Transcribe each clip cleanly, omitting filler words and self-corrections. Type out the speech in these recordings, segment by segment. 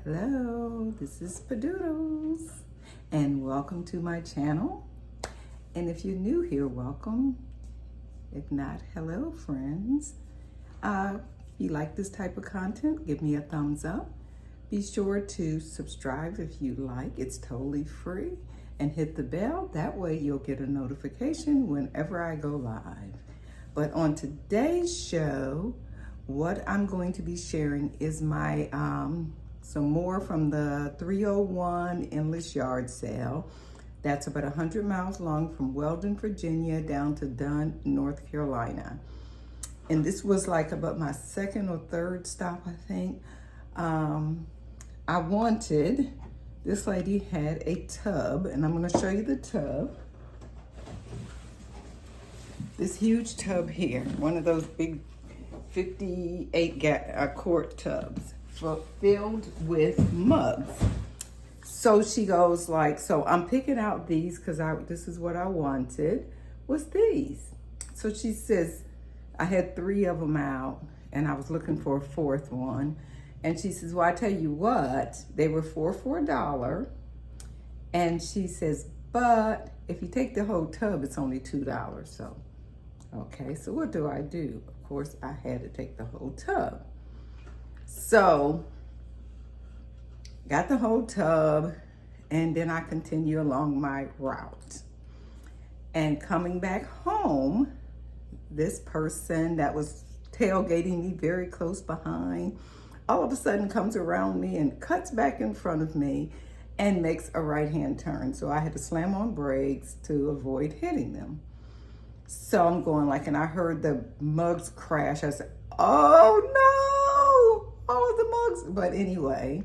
Hello, this is Padoodles, and welcome to my channel. And if you're new here, welcome. If not, hello, friends. If you like this type of content, give me a thumbs up. Be sure to subscribe if you like. It's totally free. And hit the bell. That way you'll get a notification whenever I go live. But on today's show, what I'm going to be sharing is my some more from the 301 Endless Yard Sale. That's about 100 miles long from Weldon, Virginia down to Dunn, North Carolina. And this was like about my second or third stop, I think. This lady had a tub, and I'm gonna show you the tub. This huge tub here, one of those big 58 quart tubs filled with mugs. So she goes like, so I'm picking out these because this is what I wanted, was these. So she says, I had 3 of them out and I was looking for a 4th one. And she says, well, I tell you what, they were for $1. And she says, but if you take the whole tub, it's only $2. So, okay, so what do I do? Of course, I had to take the whole tub. So, got the whole tub, and then I continue along my route. And coming back home, this person that was tailgating me very close behind, all of a sudden comes around me and cuts back in front of me and makes a right-hand turn. So I had to slam on brakes to avoid hitting them. So I'm going like, and I heard the mugs crash. I said, oh no, all the mugs. But anyway,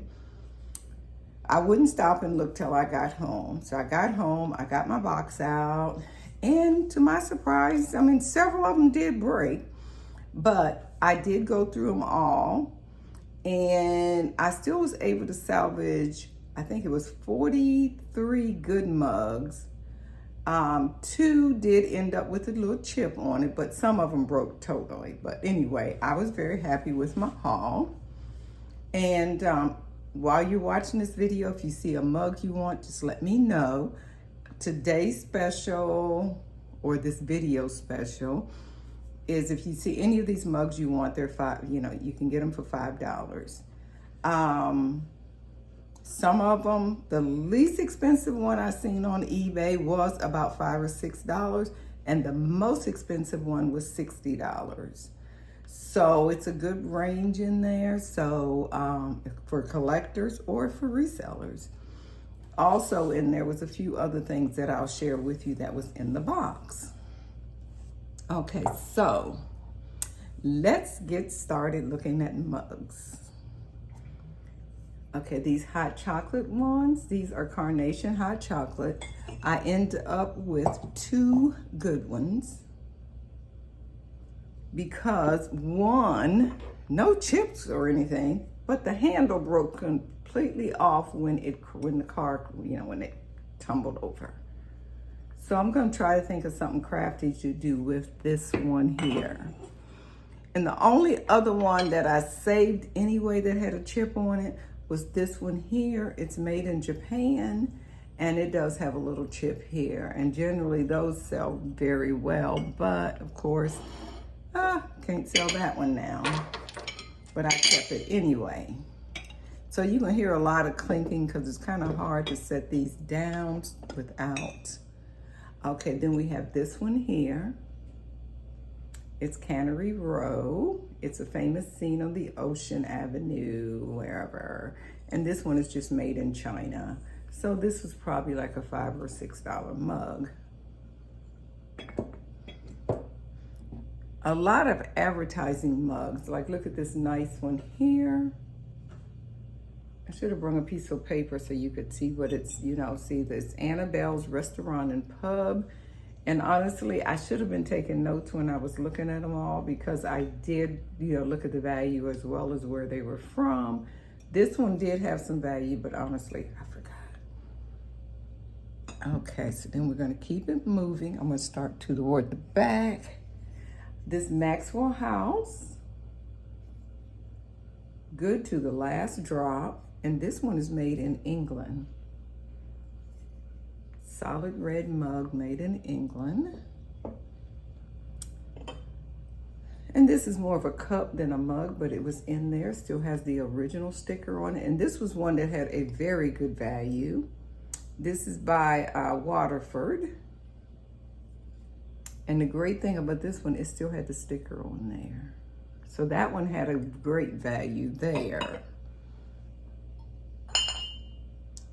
I wouldn't stop and look till I got home. So I got home, I got my box out, and to my surprise, I mean, several of them did break, but I did go through them all, and I still was able to salvage, I think it was 43 good mugs. 2 did end up with a little chip on it, but some of them broke totally. But anyway, I was very happy with my haul. And while you're watching this video, if you see a mug you want, just let me know. Today's special, or this video special, is if you see any of these mugs you want, they're you can get them for $5. Some of them, the least expensive one I seen on eBay was about $5 or $6, and the most expensive one was $60. So it's a good range in there. So for collectors or for resellers. Also in there was a few other things that I'll share with you that was in the box. Okay, so let's get started looking at mugs. Okay, these hot chocolate ones, these are Carnation hot chocolate. I end up with 2 good ones because one, no chips or anything, but the handle broke completely off when the car, when it tumbled over. So I'm gonna try to think of something crafty to do with this one here. And the only other one that I saved anyway that had a chip on it was this one here. It's made in Japan, and it does have a little chip here. And generally those sell very well, but of course, can't sell that one now. But I kept it anyway. So you can hear a lot of clinking because it's kind of hard to set these down without. Okay, then we have this one here. It's Cannery Row. It's a famous scene on the Ocean Avenue, wherever. And this one is just made in China. So this was probably like a $5 or $6 mug. A lot of advertising mugs. Like, look at this nice one here. I should have brought a piece of paper so you could see what it's, see this Annabelle's Restaurant and Pub. And honestly, I should have been taking notes when I was looking at them all because I did, look at the value as well as where they were from. This one did have some value, but honestly, I forgot. Okay, so then we're gonna keep it moving. I'm gonna start toward the back. This Maxwell House. good to the last drop. And this one is made in England. Solid red mug made in England. And this is more of a cup than a mug, but it was in there. Still has the original sticker on it. And this was one that had a very good value. This is by Waterford. And the great thing about this one, it still had the sticker on there. So that one had a great value there.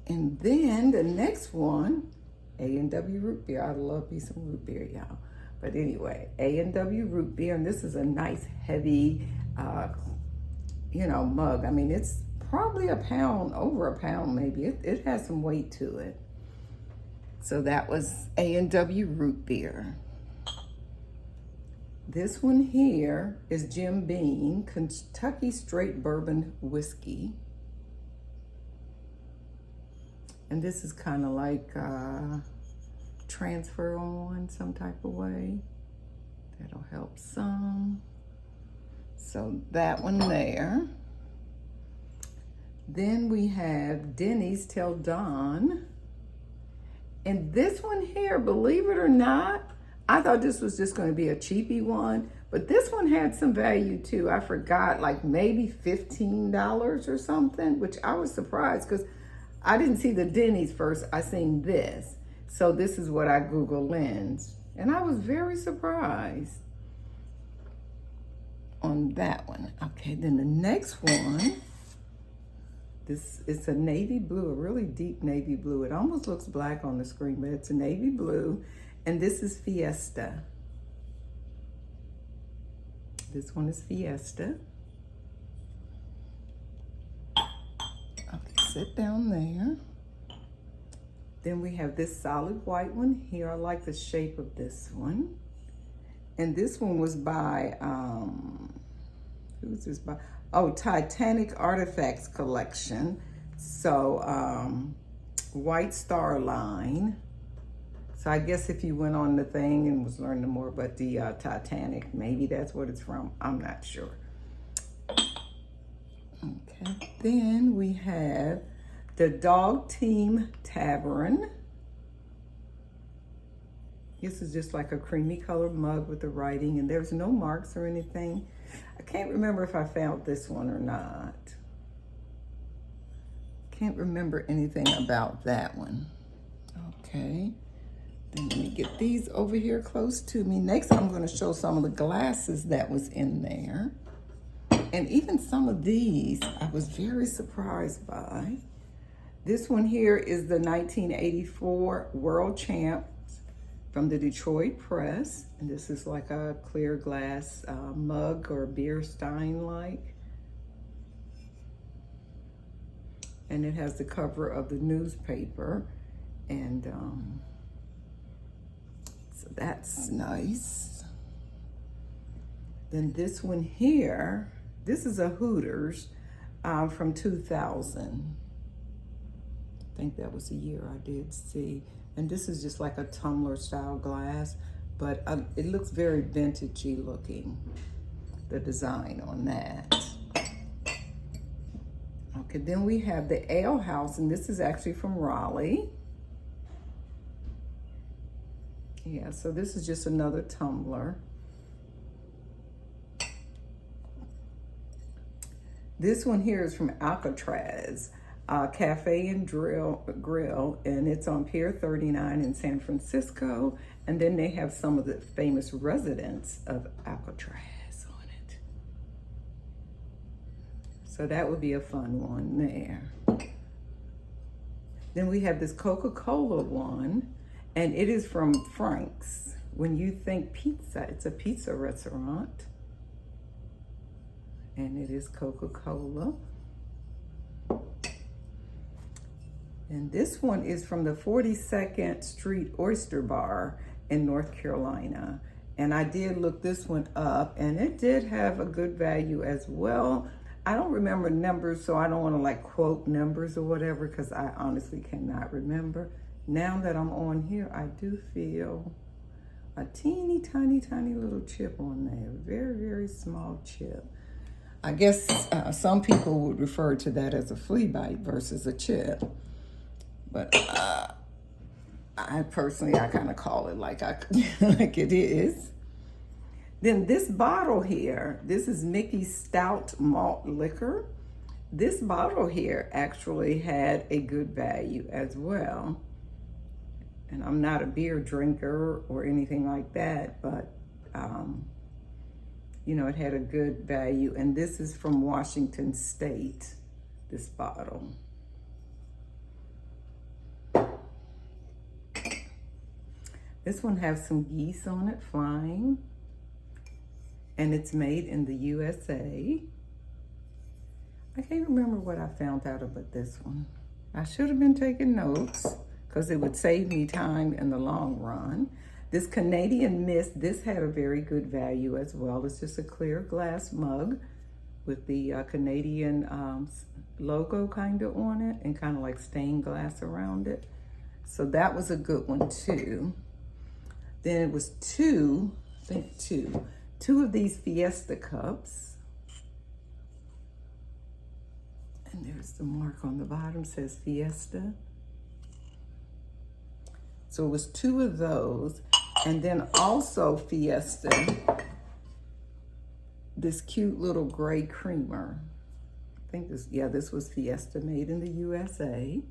And then the next one, A&W root beer. I love me some root beer, y'all. But anyway, A&W root beer, and this is a nice heavy, mug. I mean, it's probably a pound, over a pound maybe. It has some weight to it. So that was A&W root beer. This one here is Jim Beam, Kentucky Straight Bourbon Whiskey. And this is kind of like transfer on some type of way. That'll help some. So that one there. Then we have Denny's Till Dawn. And this one here, believe it or not, I thought this was just going to be a cheapy one, but this one had some value too. I forgot, like maybe $15 or something, which I was surprised because I didn't see the Denny's first. I seen this. So this is what I Google lens. And I was very surprised on that one. Okay, then the next one, this is a navy blue, a really deep navy blue. It almost looks black on the screen, but it's a navy blue. And this is Fiesta. This one is Fiesta. Okay, sit down there. Then we have this solid white one here. I like the shape of this one. And this one was by, who's this by? Oh, Titanic Artifacts Collection. So, White Star Line. So I guess if you went on the thing and was learning more about the Titanic, maybe that's what it's from. I'm not sure. Okay, then we have the Dog Team Tavern. This is just like a creamy colored mug with the writing, and there's no marks or anything. I can't remember if I found this one or not. Can't remember anything about that one. Okay. Then let me get these over here close to me. Next, I'm going to show some of the glasses that was in there. And even some of these, I was very surprised by. This one here is the 1984 World Champs from the Detroit Press. And this is like a clear glass mug or beer stein-like. And it has the cover of the newspaper. And so that's nice. Then this one here, this is a Hooters from 2000. I think that was the year I did see. And this is just like a tumbler style glass, but it looks very vintagey looking, the design on that. Okay, then we have the Ale House, and this is actually from Raleigh. Yeah, so this is just another tumbler. This one here is from Alcatraz Cafe and Grill, and it's on Pier 39 in San Francisco. And then they have some of the famous residents of Alcatraz on it. So that would be a fun one there. Then we have this Coca-Cola one, and it is from Frank's. When you think pizza, it's a pizza restaurant. And it is Coca-Cola. And this one is from the 42nd Street Oyster Bar in North Carolina. And I did look this one up, and it did have a good value as well. I don't remember numbers, so I don't want to like quote numbers or whatever, because I honestly cannot remember. Now that I'm on here, I do feel a teeny tiny little chip on there. Very, very small chip. I guess some people would refer to that as a flea bite versus a chip. But I personally, I kind of call it like like it is. Then this bottle here, this is Mickey's Stout Malt Liquor. This bottle here actually had a good value as well. And I'm not a beer drinker or anything like that, but you know, it had a good value. And this is from Washington State, this bottle. This one has some geese on it flying, and it's made in the USA. I can't remember what I found out about this one. I should have been taking notes because it would save me time in the long run. This Canadian Mist, this had a very good value as well. It's just a clear glass mug with the Canadian logo kind of on it and kind of like stained glass around it. So that was a good one too. Then it was two of these Fiesta cups. And there's the mark on the bottom, says Fiesta. So it was two of those. And then also Fiesta, this cute little gray creamer. I think this was Fiesta, made in the USA.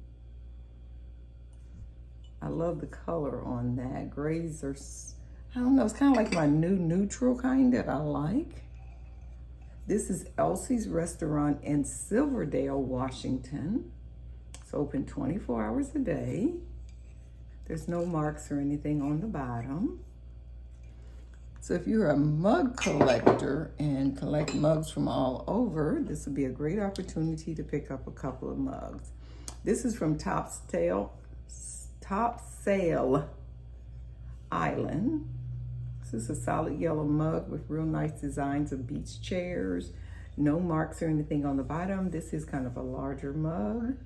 I love the color on that. Grays are, I don't know, it's kind of like my new neutral kind that I like. This is Elsie's Restaurant in Silverdale, Washington. It's open 24 hours a day. There's no marks or anything on the bottom. So if you're a mug collector and collect mugs from all over, this would be a great opportunity to pick up a couple of mugs. This is from Topsail Island. This is a solid yellow mug with real nice designs of beach chairs. No marks or anything on the bottom. This is kind of a larger mug.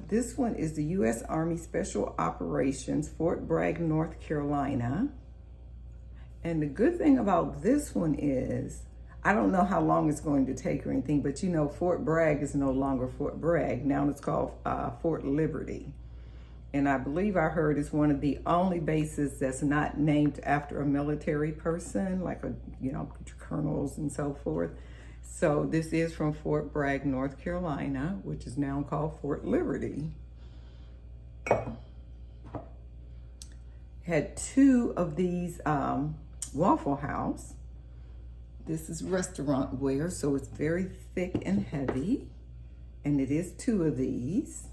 This one is the U.S. Army Special Operations, Fort Bragg, North Carolina. And the good thing about this one is, I don't know how long it's going to take or anything, but you know, Fort Bragg is no longer Fort Bragg. Now it's called Fort Liberty. And I believe I heard it's one of the only bases that's not named after a military person, like colonels and so forth. So this is from Fort Bragg, North Carolina, which is now called Fort Liberty. Had two of these Waffle House. This is restaurant wear, so it's very thick and heavy. And it is two of these.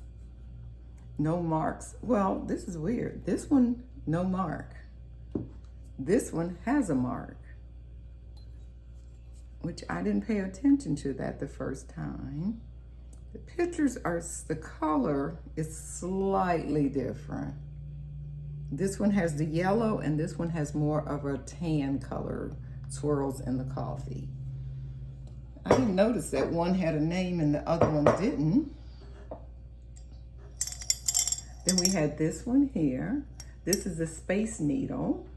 No marks. Well, this is weird. This one, no mark. This one has a mark, which I didn't pay attention to that the first time. The pictures are, the color is slightly different. This one has the yellow and this one has more of a tan color swirls in the coffee. I didn't notice that one had a name and the other one didn't. Then we had this one here. This is the Space Needle.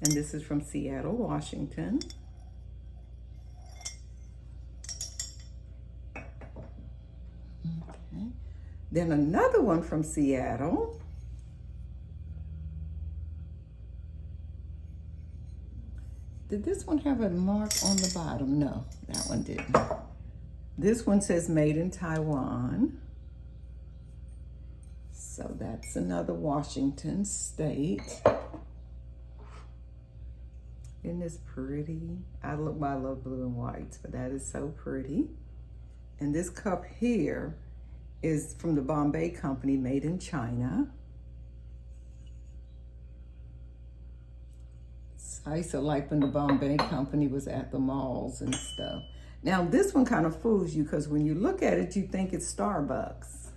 And this is from Seattle, Washington. Okay. Then another one from Seattle. Did this one have a mark on the bottom? No, that one didn't. This one says made in Taiwan. So that's another Washington State. Isn't this pretty? I love blue and white, but that is so pretty. And this cup here is from the Bombay Company, made in China. I used to like when the Bombay Company was at the malls and stuff. Now this one kind of fools you because when you look at it, you think it's Starbucks.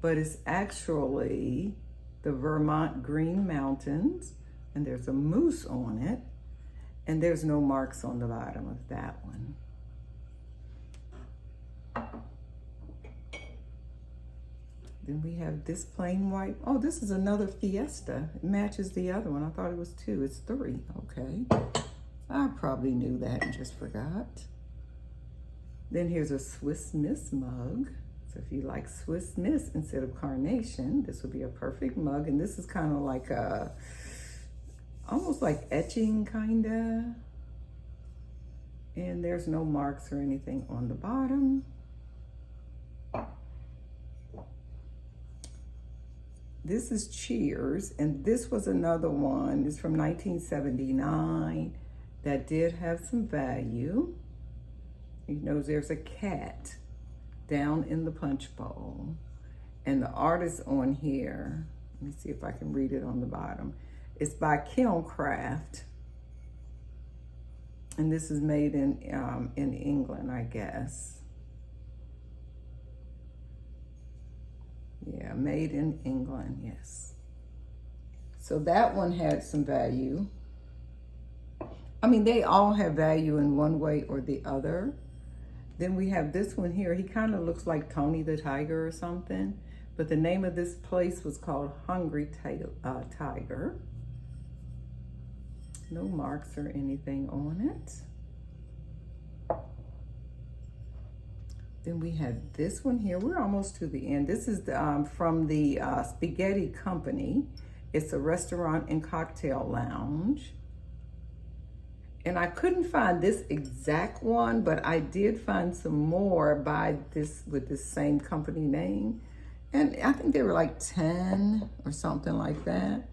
But it's actually the Vermont Green Mountains, and there's a moose on it, and there's no marks on the bottom of that one. Then we have this plain white. Oh, this is another Fiesta. It matches the other one. I thought it was 2. It's 3. Okay. I probably knew that and just forgot. Then here's a Swiss Miss mug. So if you like Swiss Miss instead of carnation, this would be a perfect mug. And this is kind of like a, almost like etching kinda. And there's no marks or anything on the bottom. This is Cheers, and this was another one. It's from 1979 that did have some value. You know, there's a cat down in the punch bowl. And the artist on here, let me see if I can read it on the bottom. It's by Kilncraft. And this is made in England, I guess. Yeah, made in England, yes. So that one had some value. I mean, they all have value in one way or the other. Then we have this one here. He kind of looks like Tony the Tiger or something. But the name of this place was called Hungry Tiger. No marks or anything on it. Then we have this one here. We're almost to the end. This is from the Spaghetti Company. It's a restaurant and cocktail lounge. And I couldn't find this exact one, but I did find some more by this with the same company name. And I think they were like 10 or something like that.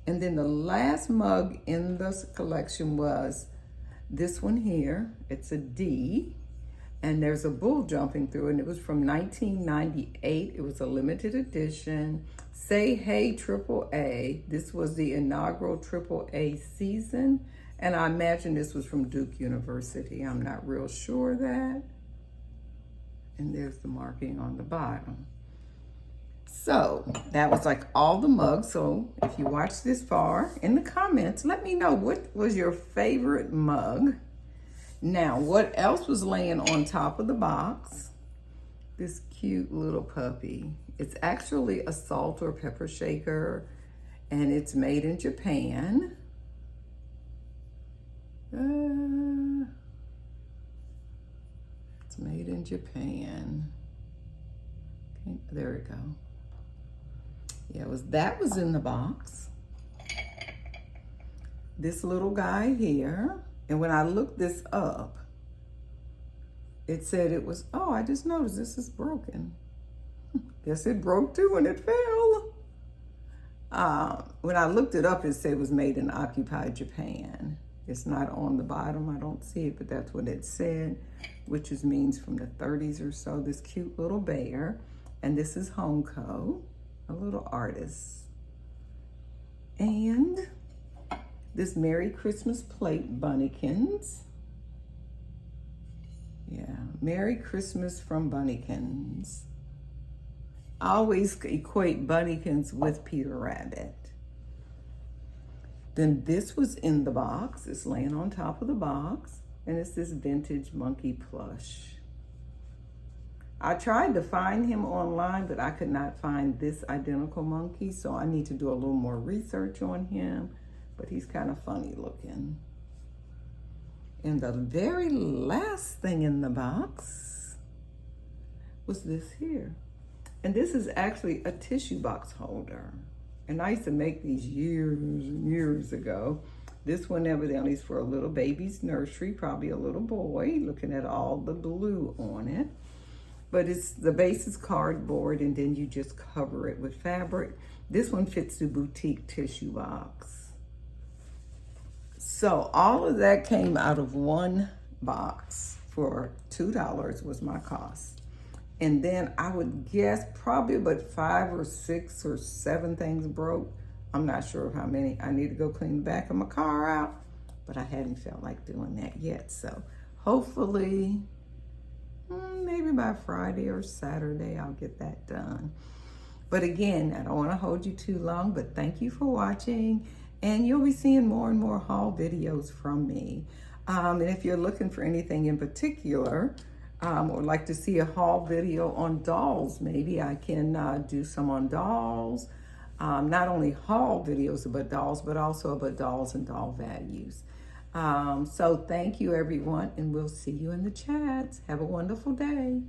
And then the last mug in this collection was this one here. It's a D. And there's a bull jumping through, and it was from 1998. It was a limited edition. Say Hey AAA. This was the inaugural AAA season. And I imagine this was from Duke University. I'm not real sure of that. And there's the marking on the bottom. So that was like all the mugs. So if you watched this far, in the comments, let me know what was your favorite mug. Now, what else was laying on top of the box? This cute little puppy. It's actually a salt or pepper shaker, and it's made in Japan. It's made in Japan. Okay, there we go. Yeah, that was in the box. This little guy here. And when I looked this up, it said it was, oh, I just noticed this is broken. Guess it broke too when it fell. When I looked it up, it said it was made in occupied Japan. It's not on the bottom, I don't see it, but that's what it said, which means from the 30s or so. This cute little bear. And this is Honko, a little artist. And this Merry Christmas plate, Bunnykins. Yeah, Merry Christmas from Bunnykins. I always equate Bunnykins with Peter Rabbit. Then this was in the box. It's laying on top of the box. And it's this vintage monkey plush. I tried to find him online, but I could not find this identical monkey. So I need to do a little more research on him. But he's kind of funny looking. And the very last thing in the box was this here. And this is actually a tissue box holder. And I used to make these years and years ago. This one evidently is for a little baby's nursery, probably a little boy, looking at all the blue on it. But the base is cardboard, and then you just cover it with fabric. This one fits the boutique tissue box. So all of that came out of one box for $2 was my cost. And then I would guess probably about 5 or 6 or 7 things broke. I'm not sure of how many. I need to go clean the back of my car out, but I hadn't felt like doing that yet. So hopefully, maybe by Friday or Saturday, I'll get that done. But again, I don't want to hold you too long, but thank you for watching. And you'll be seeing more and more haul videos from me. And if you're looking for anything in particular, or like to see a haul video on dolls. Maybe I can do some on dolls. Not only haul videos about dolls, but also about dolls and doll values. So thank you, everyone, and we'll see you in the chats. Have a wonderful day.